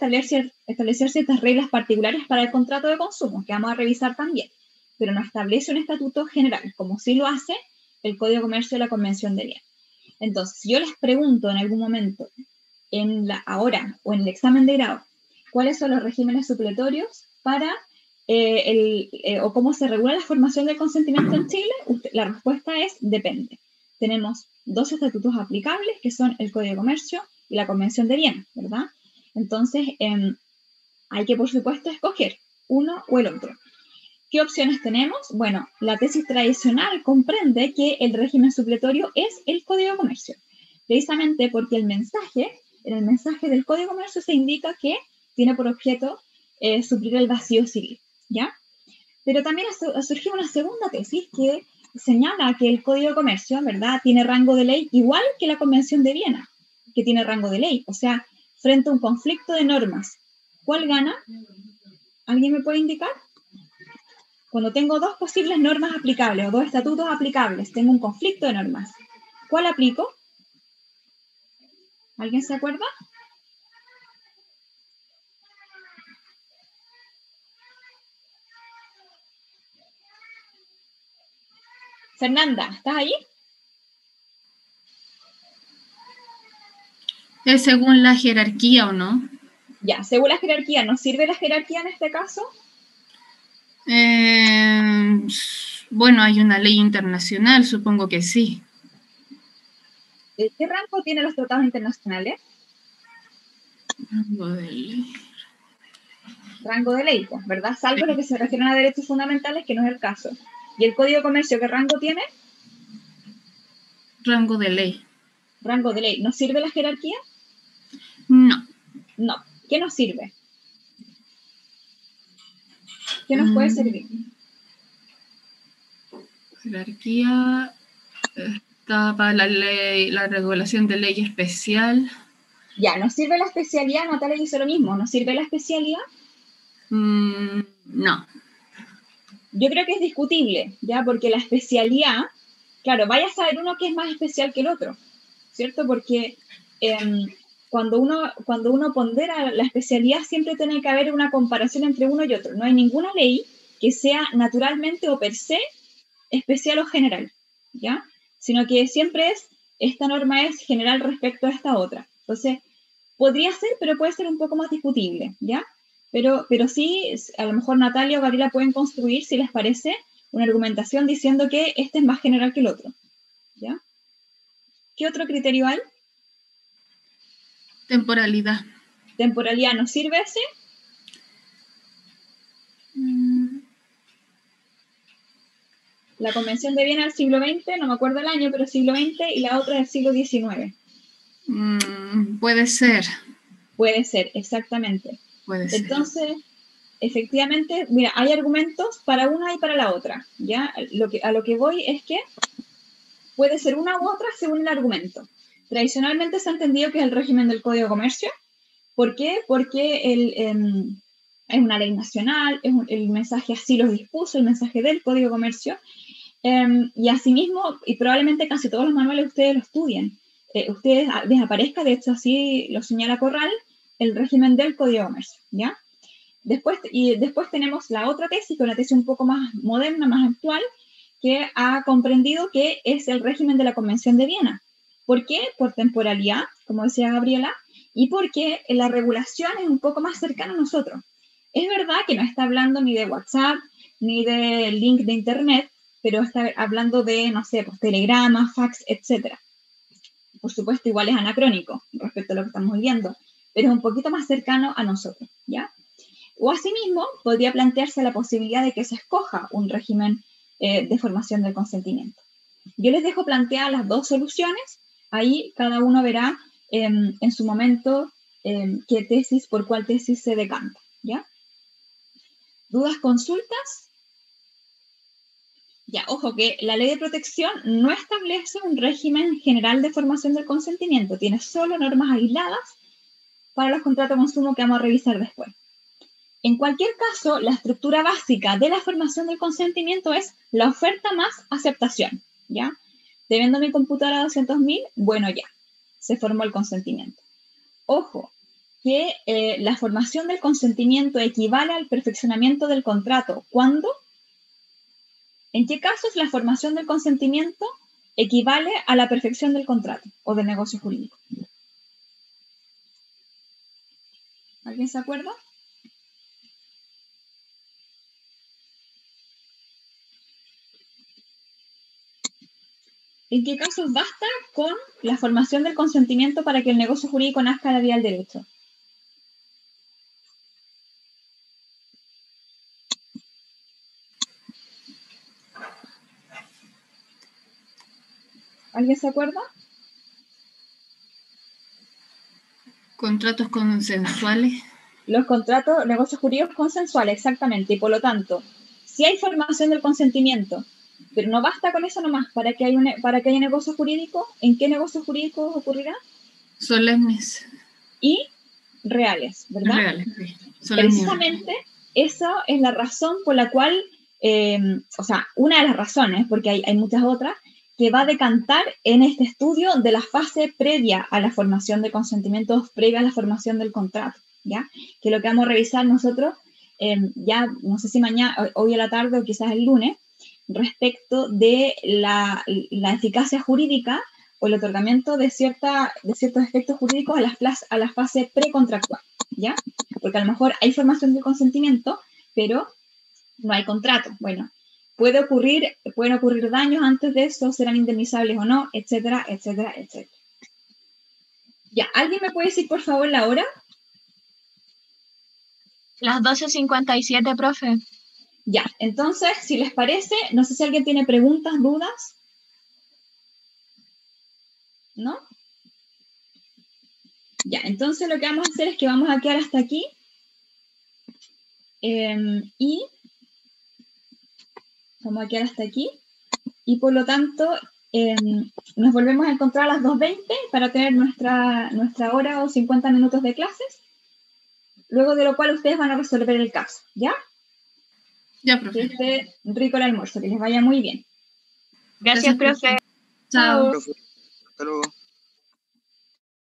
establecer ciertas reglas particulares para el contrato de consumo, que vamos a revisar también, pero no establece un estatuto general, como sí lo hace el Código de Comercio y la Convención de Viena. Entonces, si yo les pregunto en algún momento, ahora o en el examen de grado, cuáles son los regímenes supletorios para o cómo se regula la formación del consentimiento en Chile, la respuesta es depende. Tenemos dos estatutos aplicables, que son el Código de Comercio y la Convención de Viena, ¿verdad? Entonces, hay que, por supuesto, escoger uno o el otro. ¿Qué opciones tenemos? Bueno, la tesis tradicional comprende que el régimen supletorio es el Código de Comercio, precisamente porque en el mensaje del Código de Comercio se indica que tiene por objeto suplir el vacío civil, ¿ya? Pero también ha surgido una segunda tesis que señala que el Código de Comercio, ¿verdad?, tiene rango de ley igual que la Convención de Viena, que tiene rango de ley, o sea, frente a un conflicto de normas, ¿cuál gana? ¿Alguien me puede indicar? Cuando tengo dos posibles normas aplicables o dos estatutos aplicables, tengo un conflicto de normas, ¿cuál aplico? ¿Alguien se acuerda? Fernanda, ¿estás ahí? ¿Es según la jerarquía o no? Ya, según la jerarquía, ¿nos sirve la jerarquía en este caso? Bueno, hay una ley internacional, supongo que sí. ¿Qué rango tienen los tratados internacionales? Rango de ley. Rango de ley, pues, ¿verdad? Salvo lo que se refieren a derechos fundamentales, que no es el caso. ¿Y el Código de Comercio qué rango tiene? Rango de ley. Rango de ley. ¿Nos sirve la jerarquía? No. No. ¿Qué nos sirve? ¿Qué nos puede servir? Jerarquía está para la regulación de ley especial. Ya, ¿nos sirve la especialidad? Natalia dice lo mismo. ¿Nos sirve la especialidad? No. Yo creo que es discutible, ¿ya? Porque la especialidad, claro, vaya a saber uno que es más especial que el otro, ¿cierto? Porque cuando uno pondera la especialidad siempre tiene que haber una comparación entre uno y otro. No hay ninguna ley que sea naturalmente o per se especial o general, ¿ya? Sino que siempre esta norma es general respecto a esta otra. Entonces, podría ser, pero puede ser un poco más discutible, ¿ya? Pero sí, a lo mejor Natalia o Gabriela pueden construir, si les parece, una argumentación diciendo que este es más general que el otro, ¿ya? ¿Qué otro criterio hay? Temporalidad. ¿Temporalidad nos sirve ese? La Convención de Viena del siglo XX, no me acuerdo el año, pero siglo XX, y la otra del siglo XIX. Puede ser. Puede ser, exactamente. Puede ser. Entonces, efectivamente, mira, hay argumentos para una y para la otra, ¿ya? A lo que voy es que puede ser una u otra según el argumento. Tradicionalmente se ha entendido que es el régimen del Código de Comercio. ¿Por qué? Porque es una ley nacional, el mensaje así lo dispuso, el mensaje del Código de Comercio, y asimismo, y probablemente casi todos los manuales ustedes lo estudien, ustedes les aparezca, de hecho así lo señala Corral, el régimen del Código de Comercio, ¿ya? Después tenemos la otra tesis, que es una tesis un poco más moderna, más actual, que ha comprendido que es el régimen de la Convención de Viena. ¿Por qué? Por temporalidad, como decía Gabriela, y porque la regulación es un poco más cercana a nosotros. Es verdad que no está hablando ni de WhatsApp, ni de link de Internet, pero está hablando de, no sé, pues, telegramas, fax, etc. Por supuesto, igual es anacrónico respecto a lo que estamos viviendo, pero es un poquito más cercano a nosotros, ¿ya? O asimismo, podría plantearse la posibilidad de que se escoja un régimen de formación del consentimiento. Yo les dejo planteadas las dos soluciones, ahí cada uno verá en su momento qué tesis, por cuál tesis se decanta, ¿ya? ¿Dudas, consultas? Ya, ojo que la ley de protección no establece un régimen general de formación del consentimiento, tiene solo normas aisladas para los contratos de consumo que vamos a revisar después. En cualquier caso, la estructura básica de la formación del consentimiento es la oferta más aceptación, ¿ya? Te vendo mi computadora a 200.000, bueno, ya, se formó el consentimiento. Ojo, que la formación del consentimiento equivale al perfeccionamiento del contrato. ¿Cuándo? ¿En qué casos la formación del consentimiento equivale a la perfección del contrato o del negocio jurídico? ¿Alguien se acuerda? ¿En qué casos basta con la formación del consentimiento para que el negocio jurídico nazca a la vía del derecho? ¿Alguien se acuerda? Contratos consensuales. Los contratos, negocios jurídicos consensuales, exactamente. Y por lo tanto, si hay formación del consentimiento, pero no basta con eso nomás, para que haya negocio jurídico, ¿en qué negocios jurídicos ocurrirá? Solemnes. Y reales, ¿verdad? Reales, sí. Precisamente esa es la razón por la cual, o sea, una de las razones, porque hay muchas otras, que va a decantar en este estudio de la fase previa a la formación de consentimientos, previa a la formación del contrato, ¿ya? Que lo que vamos a revisar nosotros, ya no sé si mañana, hoy a la tarde o quizás el lunes, respecto de la eficacia jurídica o el otorgamiento de ciertos efectos jurídicos a la fase precontractual, ¿ya? Porque a lo mejor hay formación de consentimiento, pero no hay contrato. Bueno, pueden ocurrir daños antes de eso, serán indemnizables o no, etcétera, etcétera, etcétera. Ya, ¿alguien me puede decir, por favor, la hora? Las 12:57, profe. Ya, entonces, si les parece, no sé si alguien tiene preguntas, dudas. ¿No? Ya, entonces lo que vamos a hacer es que vamos a quedar hasta aquí. Y vamos a quedar hasta aquí. Y por lo tanto, nos volvemos a encontrar a las 2:20 para tener nuestra hora o 50 minutos de clases. Luego de lo cual ustedes van a resolver el caso, ¿ya? Ya, profe. Que esté rico el almuerzo, que les vaya muy bien. Gracias, profe. Chao. Profe, hasta luego.